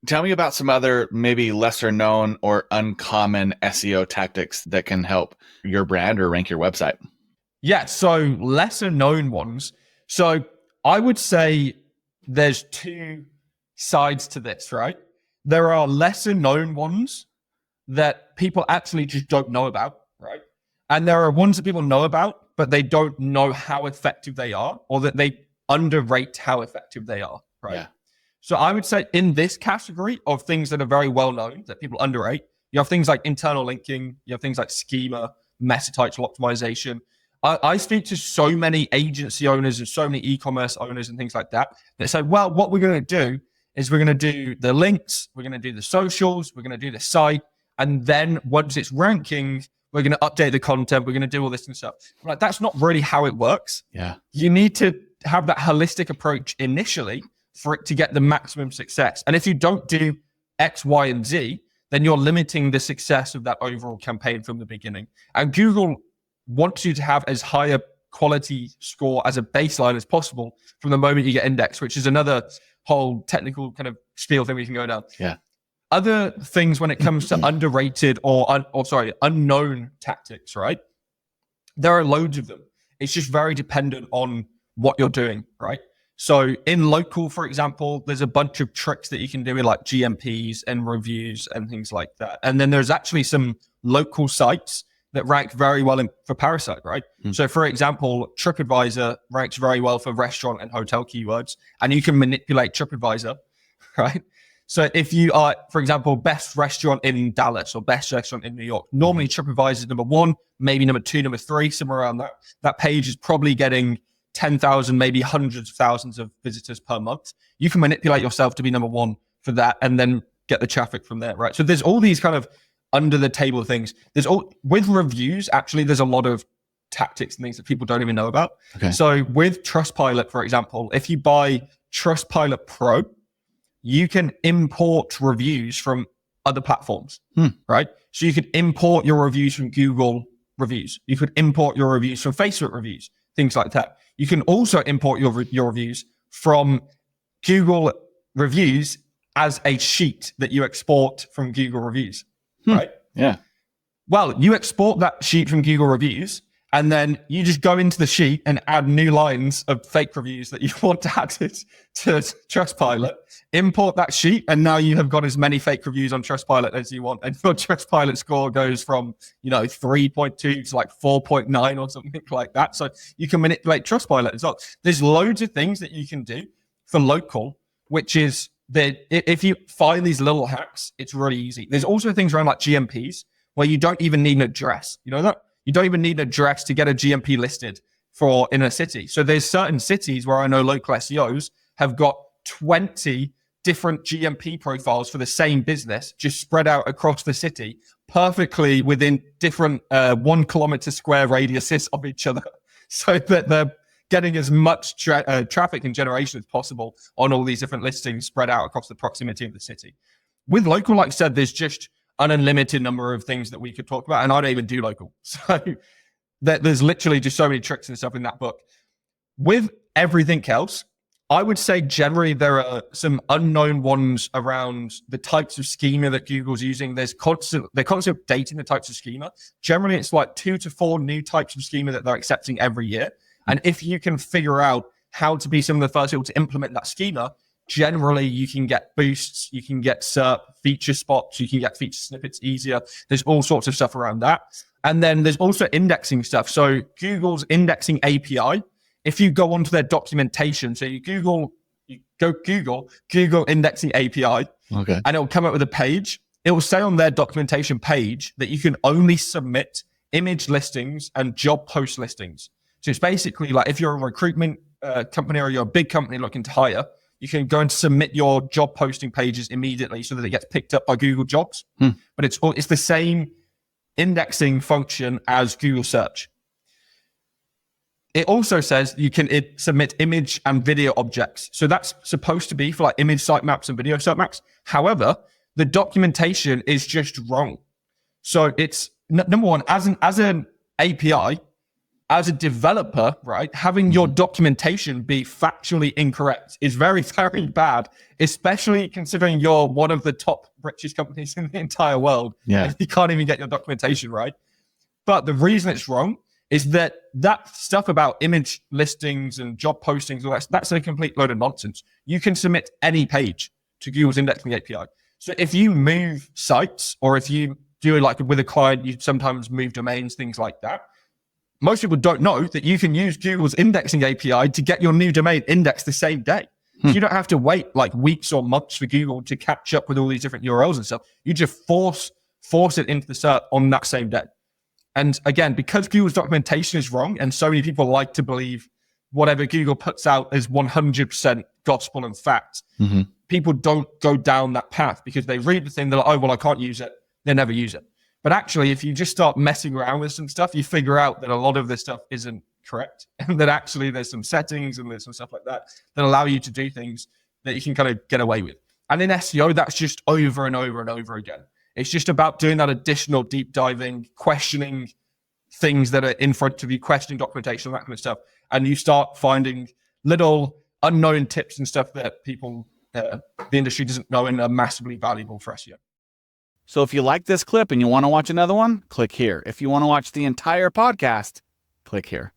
Tell me about some other maybe lesser known or uncommon SEO tactics that can help your brand or rank your website. Yeah, so lesser known ones. So I would say there's two sides to this, right? There are lesser known ones that people actually just don't know about, right? And there are ones that people know about, but they don't know how effective they are, or that they underrate how effective they are, right? Yeah. So I would say in this category of things that are very well known that people underrate, you have things like internal linking, you have things like schema, meta title optimization. I speak to so many agency owners and so many e-commerce owners and things like that that say, well, what we're going to do is we're going to do the links, we're going to do the socials, we're going to do the site, and then once it's ranking, we're going to update the content, we're going to do all this and stuff. Like, that's not really how it works. Yeah. You need to have that holistic approach initially for it to get the maximum success. And if you don't do X, Y, and Z, then you're limiting the success of that overall campaign from the beginning. And Google wants you to have as high a quality score as a baseline as possible from the moment you get indexed, which is another whole technical kind of spiel thing we can go down. Yeah. Other things when it comes to underrated or unknown tactics, right? There are loads of them. It's just very dependent on what you're doing, right? So in local, for example, there's a bunch of tricks that you can do with like GMPs and reviews and things like that. And then there's actually some local sites that rank very well for Parasite, right? So for example, TripAdvisor ranks very well for restaurant and hotel keywords, and you can manipulate TripAdvisor, right? So if you are, for example, best restaurant in Dallas or best restaurant in New York, normally TripAdvisor is number one, maybe number two, number three, somewhere around that. That page is probably getting 10,000, maybe hundreds of thousands of visitors per month. You can manipulate yourself to be number one for that and then get the traffic from there, right? So there's all these kind of under the table things. With reviews, actually, there's a lot of tactics and things that people don't even know about. Okay. So with Trustpilot, for example, if you buy Trustpilot Pro, you can import reviews from other platforms, right? So you could import your reviews from Google reviews. You could import your reviews from Facebook reviews, things like that. You can also import your reviews from Google reviews as a sheet that you export from Google reviews, right? Yeah. Well, you export that sheet from Google reviews, and then you just go into the sheet and add new lines of fake reviews that you want to add to Trustpilot, import that sheet, and now you have got as many fake reviews on Trustpilot as you want. And your Trustpilot score goes from, 3.2 to like 4.9 or something like that. So you can manipulate Trustpilot as well. There's loads of things that you can do for local, which is that if you find these little hacks, it's really easy. There's also things around like GMPs where you don't even need an address. You know that? You don't even need an address to get a GMP listed for in a city. So there's certain cities where I know local SEOs have got 20 different GMP profiles for the same business, just spread out across the city, perfectly within different 1 kilometer square radiuses of each other, so that they're getting as much traffic and generation as possible on all these different listings spread out across the proximity of the city. With local, like I said, there's just an unlimited number of things that we could talk about, and I don't even do local. So there's literally just so many tricks and stuff in that book. With everything else, I would say generally there are some unknown ones around the types of schema that Google's using. They're constantly updating the types of schema. Generally, it's like 2 to 4 new types of schema that they're accepting every year. And if you can figure out how to be some of the first people to implement that schema, generally you can get boosts, you can get SERP feature spots, you can get feature snippets easier. There's all sorts of stuff around that. And then there's also indexing stuff. So Google's indexing API, if you go onto their documentation, so you go Google indexing API, Okay. and it'll come up with a page. It will say on their documentation page that you can only submit image listings and job post listings. So it's basically like if you're a recruitment company or you're a big company looking to hire, you can go and submit your job posting pages immediately so that it gets picked up by Google Jobs. But it's the same indexing function as Google Search. It also says you can submit image and video objects. So that's supposed to be for like image sitemaps and video sitemaps. However, the documentation is just wrong. So it's number one, as an API, as a developer, right, having your documentation be factually incorrect is very, very bad, especially considering you're one of the top richest companies in the entire world. Yeah. And you can't even get your documentation right. But the reason it's wrong is that stuff about image listings and job postings, all that's a complete load of nonsense. You can submit any page to Google's indexing API. So if you move sites, or if you do it like with a client, you sometimes move domains, things like that. Most people don't know that you can use Google's indexing API to get your new domain indexed the same day. So you don't have to wait like weeks or months for Google to catch up with all these different URLs and stuff. You just force it into the SERP on that same day. And again, because Google's documentation is wrong, and so many people like to believe whatever Google puts out is 100% gospel and fact, people don't go down that path because they read the thing, they're like, oh, well, I can't use it. They never use it. But actually, if you just start messing around with some stuff, you figure out that a lot of this stuff isn't correct, and that actually there's some settings and there's some stuff like that that allow you to do things that you can kind of get away with. And in SEO, that's just over and over and over again. It's just about doing that additional deep diving, questioning things that are in front of you, questioning documentation, that kind of stuff. And you start finding little unknown tips and stuff that people, the industry doesn't know, and are massively valuable for SEO. So if you like this clip and you want to watch another one, click here. If you want to watch the entire podcast, click here.